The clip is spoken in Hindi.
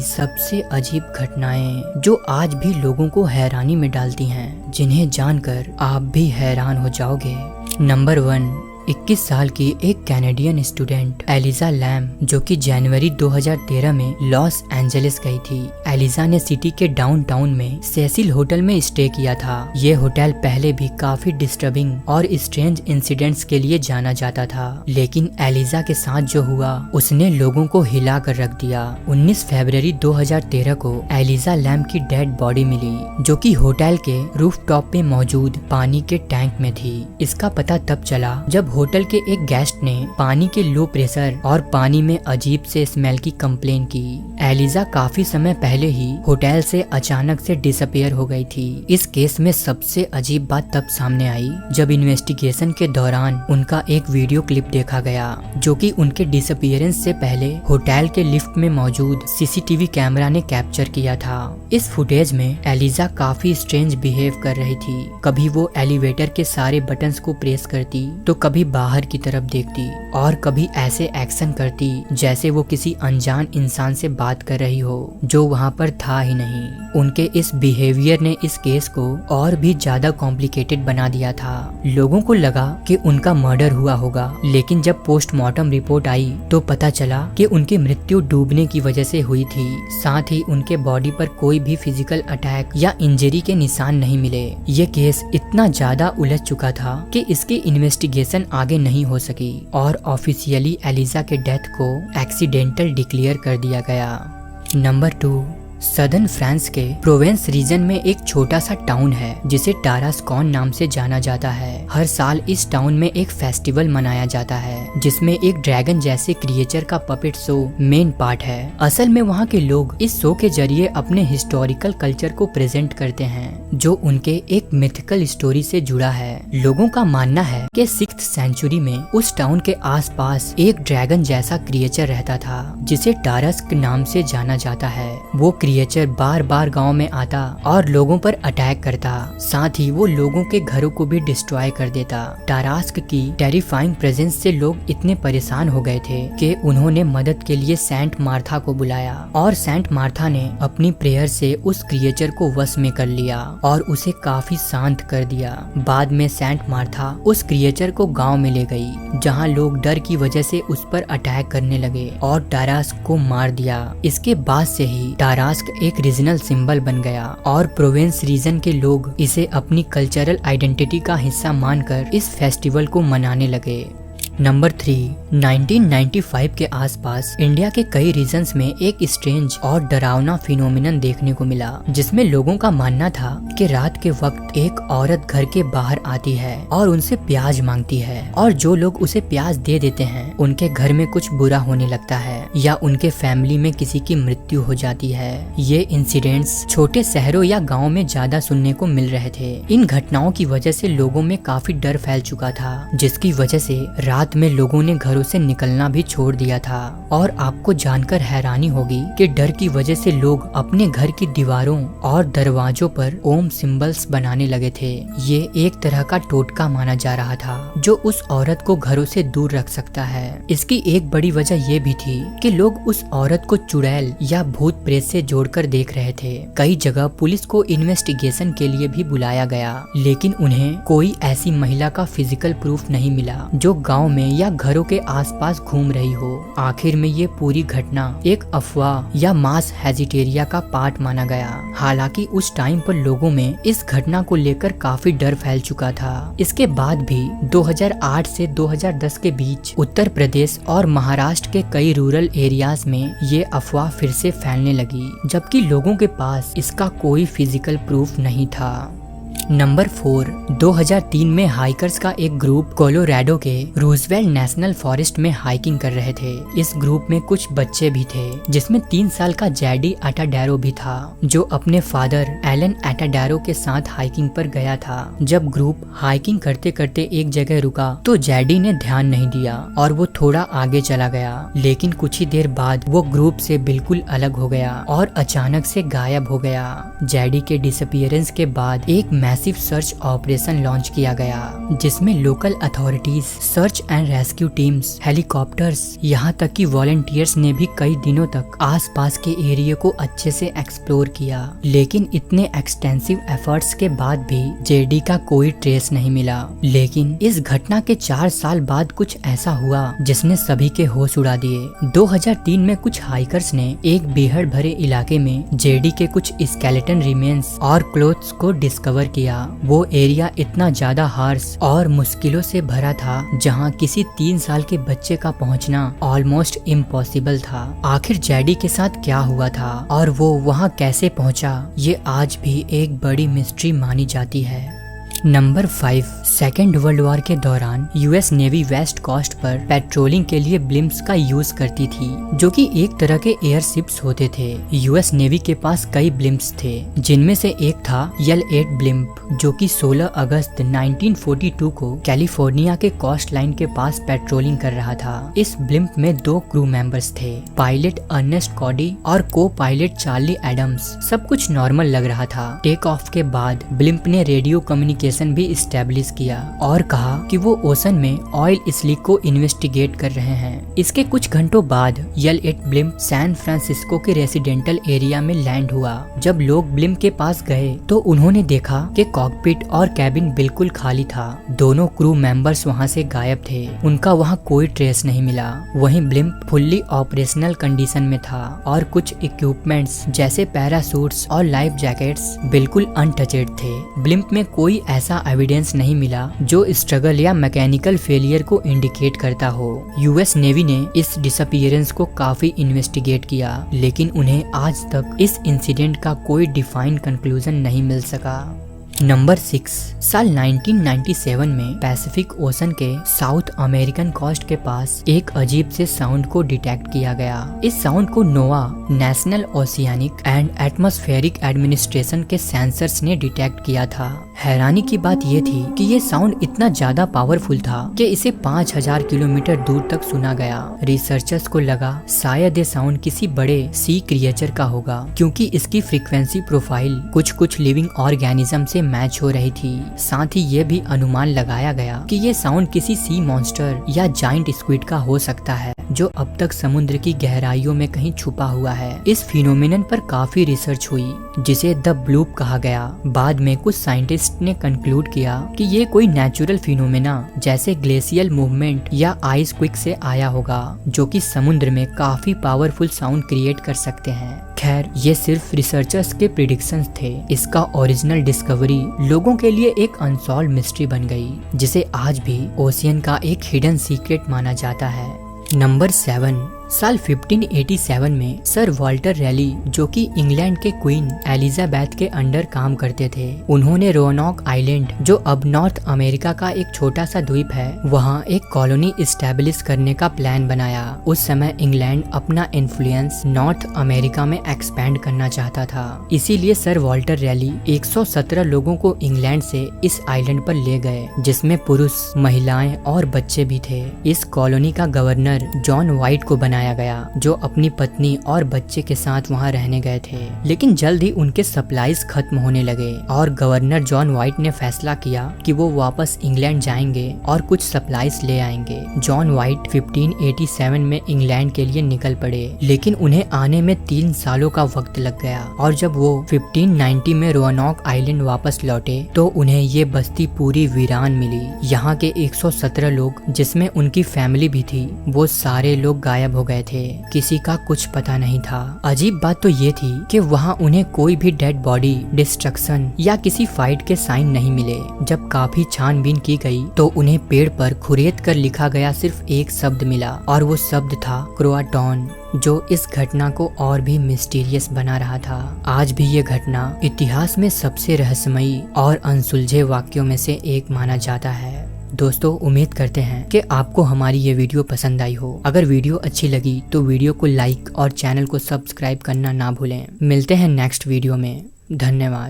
सबसे अजीब घटनाएं जो आज भी लोगों को हैरानी में डालती हैं, जिन्हें जानकर आप भी हैरान हो जाओगे। नंबर 1, 21 साल की एक कैनेडियन स्टूडेंट एलिजा लैम, जो कि जनवरी 2013 में लॉस एंजलिस गई थी। एलिजा ने सिटी के डाउनटाउन में सेसिल होटल में स्टे किया था। ये होटल पहले भी काफी डिस्टर्बिंग और स्ट्रेंज इंसिडेंट्स के लिए जाना जाता था, लेकिन एलिजा के साथ जो हुआ उसने लोगों को हिला कर रख दिया। 19 फरवरी 2013 को एलिजा लैम की डेड बॉडी मिली, जो कि होटल के रूफटॉप पे मौजूद पानी के टैंक में थी। इसका पता तब चला जब होटल के एक गेस्ट ने पानी के लो प्रेशर और पानी में अजीब से स्मेल की कंप्लेन की। एलिजा काफी समय पहले ही होटल से अचानक से डिसअपीयर हो गई थी। इस केस में सबसे अजीब बात तब सामने आई जब इन्वेस्टिगेशन के दौरान उनका एक वीडियो क्लिप देखा गया, जो कि उनके डिसअपीयरेंस से पहले होटल के लिफ्ट में मौजूद सीसीटीवी कैमरा ने कैप्चर किया था। इस फुटेज में एलिजा काफी स्ट्रेंज बिहेव कर रही थी। कभी वो एलिवेटर के सारे बटन्स को प्रेस करती तो कभी बाहर की तरफ देखती और कभी ऐसे एक्शन करती जैसे वो किसी अनजान इंसान से बात कर रही हो जो वहाँ पर था ही नहीं। उनके इस बिहेवियर ने इस केस को और भी ज्यादा कॉम्प्लिकेटेड बना दिया था। लोगों को लगा कि उनका मर्डर हुआ होगा, लेकिन जब पोस्टमार्टम रिपोर्ट आई तो पता चला कि उनकी मृत्यु डूबने की वजह से हुई थी। साथ ही उनके बॉडी पर कोई भी फिजिकल अटैक या इंजरी के निशान नहीं मिले। ये केस इतना ज्यादा उलझ चुका था कि इसकी इन्वेस्टिगेशन आगे नहीं हो सकी और ऑफिशियली एलिजा के डेथ को एक्सीडेंटल डिक्लेयर कर दिया गया। नंबर 2, सदर्न फ्रांस के प्रोवेंस रीजन में एक छोटा सा टाउन है जिसे टारास्कॉन नाम से जाना जाता है। हर साल इस टाउन में एक फेस्टिवल मनाया जाता है जिसमें एक ड्रैगन जैसे क्रिएचर का पपेट शो मेन पार्ट है। असल में वहाँ के लोग इस शो के जरिए अपने हिस्टोरिकल कल्चर को प्रेजेंट करते हैं, जो उनके एक मिथिकल स्टोरी से जुड़ा है। लोगों का मानना है कि 6th सेंचुरी में उस टाउन के आसपास एक ड्रैगन जैसा क्रिएचर रहता था जिसे टारस्क नाम से जाना जाता है। वो क्रिएचर बार बार गांव में आता और लोगों पर अटैक करता, साथ ही वो लोगों के घरों को भी डिस्ट्रॉय कर देता। टारास्क की टेरिफाइंग प्रेजेंस से लोग इतने परेशान हो गए थे कि उन्होंने मदद के लिए सेंट मार्था को बुलाया और सेंट मार्था ने अपनी प्रेयर से उस क्रिएचर को वश में कर लिया और उसे काफी शांत कर दिया। बाद में सेंट मार्था उस क्रिएचर को गाँव में ले गई, जहाँ लोग डर की वजह से उस पर अटैक करने लगे और टारास्क को मार दिया। इसके बाद से ही टारास्क एक रीजनल सिंबल बन गया और प्रोवेंस रीजन के लोग इसे अपनी कल्चरल आइडेंटिटी का हिस्सा मानकर इस फेस्टिवल को मनाने लगे। नंबर 3, 1995 के आसपास इंडिया के कई रीजन्स में एक स्ट्रेंज और डरावना फिनोमिनन देखने को मिला, जिसमें लोगों का मानना था कि रात के वक्त एक औरत घर के बाहर आती है और उनसे प्याज मांगती है, और जो लोग उसे प्याज दे देते हैं उनके घर में कुछ बुरा होने लगता है या उनके फैमिली में किसी की मृत्यु हो जाती है। ये इंसिडेंट्स छोटे शहरों या गाँव में ज्यादा सुनने को मिल रहे थे। इन घटनाओं की वजह से लोगों में काफी डर फैल चुका था, जिसकी वजह से रात में लोगों ने घरों से निकलना भी छोड़ दिया था। और आपको जानकर हैरानी होगी कि डर की वजह से लोग अपने घर की दीवारों और दरवाजों पर ओम सिंबल्स बनाने लगे थे। ये एक तरह का टोटका माना जा रहा था जो उस औरत को घरों से दूर रख सकता है। इसकी एक बड़ी वजह ये भी थी कि लोग उस औरत को चुड़ैल या भूत प्रेत से जोड़कर देख रहे थे। कई जगह पुलिस को इन्वेस्टिगेशन के लिए भी बुलाया गया, लेकिन उन्हें कोई ऐसी महिला का फिजिकल प्रूफ नहीं मिला जो गाँव में या घरों के आसपास घूम रही हो। आखिर में ये पूरी घटना एक अफवाह या मास हेजिटेरिया का पार्ट माना गया। हालांकि उस टाइम पर लोगों में इस घटना को लेकर काफी डर फैल चुका था। इसके बाद भी 2008 से 2010 के बीच उत्तर प्रदेश और महाराष्ट्र के कई रूरल एरियाज में ये अफवाह फिर से फैलने लगी, जबकि लोगों के पास इसका कोई फिजिकल प्रूफ नहीं था। नंबर 4, 2003 में हाइकर्स का एक ग्रुप कोलोराडो के रूजवेल्ट नेशनल फॉरेस्ट में हाइकिंग कर रहे थे। इस ग्रुप में कुछ बच्चे भी थे, जिसमें 3 साल का जैडी अटाडेरो भी था, जो अपने फादर एलन अटाडेरो के साथ हाइकिंग पर गया था। जब ग्रुप हाइकिंग करते करते एक जगह रुका तो जैडी ने ध्यान नहीं दिया और वो थोड़ा आगे चला गया, लेकिन कुछ ही देर बाद वो ग्रुप से बिल्कुल अलग हो गया और अचानक से गायब हो गया। जैडी के डिसअपीयरेंस के बाद एक मैसिव सर्च ऑपरेशन लॉन्च किया गया, जिसमें local authorities, search and rescue teams, helicopters, यहाँ तक कि वॉलंटियर्स ने भी कई दिनों तक आसपास के एरिया को अच्छे से एक्सप्लोर किया। लेकिन इतने एक्सटेंसिव एफर्ट्स के बाद भी जेडी का कोई ट्रेस नहीं मिला। लेकिन इस घटना के 4 साल बाद कुछ ऐसा हुआ जिसने सभी के होश उड़ा दिए। 2003 में कुछ हाइकर्स ने एक भीड़ भरे इलाके में जेडी के कुछ स्केलेटन रिमेन्स और क्लोथ्स को डिस्कवर किया। वो एरिया इतना ज्यादा हार्श और मुश्किलों से भरा था जहां किसी 3 साल के बच्चे का पहुंचना ऑलमोस्ट इम्पॉसिबल था। आखिर जेडी के साथ क्या हुआ था और वो वहां कैसे पहुंचा, ये आज भी एक बड़ी मिस्ट्री मानी जाती है। नंबर 5, सेकेंड वर्ल्ड वॉर के दौरान यूएस नेवी वेस्ट कोस्ट पर पेट्रोलिंग के लिए ब्लिम्प्स का यूज करती थी, जो कि एक तरह के एयरशिप्स होते थे। यूएस नेवी के पास कई ब्लिम्प्स थे, जिनमें से एक था L-8 ब्लिम्प, जो कि 16 अगस्त 1942 को कैलिफोर्निया के कोस्ट लाइन के पास पेट्रोलिंग कर रहा था। इस ब्लिम्प में 2 क्रू मेंबर्स थे, पायलट अर्नेस्ट कॉडी और को पायलट चार्ली एडम्स। सब कुछ नॉर्मल लग रहा था। टेक ऑफ के बाद ब्लिम्प ने रेडियो कम्युनिकेशन भी इस्टेब्लिश किया और कहा कि वो ओशन में ऑयल स्लीक को इन्वेस्टिगेट कर रहे हैं। इसके कुछ घंटों बाद L-8 ब्लिम्प सैन फ्रांसिस्को के रेसिडेंटल एरिया में लैंड हुआ। जब लोग ब्लिम्प के पास गए तो उन्होंने देखा कि कॉकपिट और कैबिन बिल्कुल खाली था। दोनों क्रू मेंबर्स वहां से गायब थे, उनका वहां कोई ट्रेस नहीं मिला। वहीं ब्लिम्प फुल्ली ऑपरेशनल कंडीशन में था और कुछ इक्विपमेंट्स जैसे पैरासूट्स और लाइफ जैकेट्स बिल्कुल अनटचेड थे। ब्लिम्प में कोई ऐसा एविडेंस नहीं मिला जो स्ट्रगल या मैकेनिकल फेलियर को इंडिकेट करता हो। यूएस नेवी ने इस डिसअपीयरेंस को काफी इन्वेस्टिगेट किया, लेकिन उन्हें आज तक इस इंसिडेंट का कोई डिफाइंड कंक्लूजन नहीं मिल सका। नंबर 6, साल 1997 में पैसिफिक ओशन के साउथ अमेरिकन कोस्ट के पास एक अजीब से साउंड को डिटेक्ट किया गया। इस साउंड को नोआ, national oceanic and atmospheric administration के सेंसर्स ने डिटेक्ट किया था। हैरानी की बात यह थी कि ये साउंड इतना ज्यादा पावरफुल था कि इसे 5000 किलोमीटर दूर तक सुना गया। रिसर्चर्स को लगा शायद ये साउंड किसी बड़े सी क्रिएचर का होगा, क्योंकि इसकी फ्रीक्वेंसी प्रोफाइल कुछ लिविंग ऑर्गेनिज्म से मैच हो रही थी। साथ ही ये भी अनुमान लगाया गया कि ये साउंड किसी सी मॉन्स्टर या जाइंट स्क्विड का हो सकता है, जो अब तक समुद्र की गहराइयों में कहीं छुपा हुआ है। इस फिनोमिनन पर काफी रिसर्च हुई, जिसे द ब्लूप कहा गया। बाद में कुछ साइंटिस्ट ने कंक्लूड किया कि ये कोई नेचुरल फिनोमेना जैसे ग्लेशियल मूवमेंट या आइस क्विक से आया होगा, जो कि समुद्र में काफी पावरफुल साउंड क्रिएट कर सकते हैं। खैर, ये सिर्फ रिसर्चर्स के प्रिडिक्शंस थे। इसका ओरिजिनल डिस्कवरी लोगों के लिए एक अनसॉल्व मिस्ट्री बन गई, जिसे आज भी ओशियन का एक हिडन सीक्रेट माना जाता है। नंबर 7, साल 1587 में सर वॉल्टर रैली, जो कि इंग्लैंड के क्वीन एलिजाबेथ के अंडर काम करते थे, उन्होंने रोनॉक आइलैंड, जो अब नॉर्थ अमेरिका का एक छोटा सा द्वीप है, वहां एक कॉलोनी इस्टेब्लिश करने का प्लान बनाया। उस समय इंग्लैंड अपना इन्फ्लुएंस नॉर्थ अमेरिका में एक्सपैंड करना चाहता था। इसीलिए सर वॉल्टर रैली 117 लोगों को इंग्लैंड से इस आइलैंड पर ले गए, जिसमें पुरुष, महिलाएं और बच्चे भी थे। इस कॉलोनी का गवर्नर जॉन व्हाइट को बनाया गया, जो अपनी पत्नी और बच्चे के साथ वहां रहने गए थे। लेकिन जल्द ही उनके सप्लाईज खत्म होने लगे और गवर्नर जॉन व्हाइट ने फैसला किया कि वो वापस इंग्लैंड जाएंगे और कुछ सप्लाईज ले आएंगे। जॉन व्हाइट 1587 में इंग्लैंड के लिए निकल पड़े, लेकिन उन्हें आने में 3 सालों का वक्त लग गया। और जब वो 1590 में रोनॉक आइलैंड वापस लौटे तो उन्हें ये बस्ती पूरी वीरान मिली। यहाँ के 117 लोग, जिसमें उनकी फैमिली भी थी, वो सारे लोग गायब हो गए थे। किसी का कुछ पता नहीं था। अजीब बात तो ये थी कि वहाँ उन्हें कोई भी डेड बॉडी, डिस्ट्रक्शन या किसी फाइट के साइन नहीं मिले। जब काफी छानबीन की गई तो उन्हें पेड़ पर खुरेद कर लिखा गया सिर्फ एक शब्द मिला, और वो शब्द था क्रोआटॉन, जो इस घटना को और भी मिस्टीरियस बना रहा था। आज भी ये घटना इतिहास में सबसे रहस्यमयी और अनसुलझे वाक्यों में से एक माना जाता है। दोस्तों, उम्मीद करते हैं कि आपको हमारी ये वीडियो पसंद आई हो। अगर वीडियो अच्छी लगी तो वीडियो को लाइक और चैनल को सब्सक्राइब करना ना भूलें। मिलते हैं नेक्स्ट वीडियो में। धन्यवाद।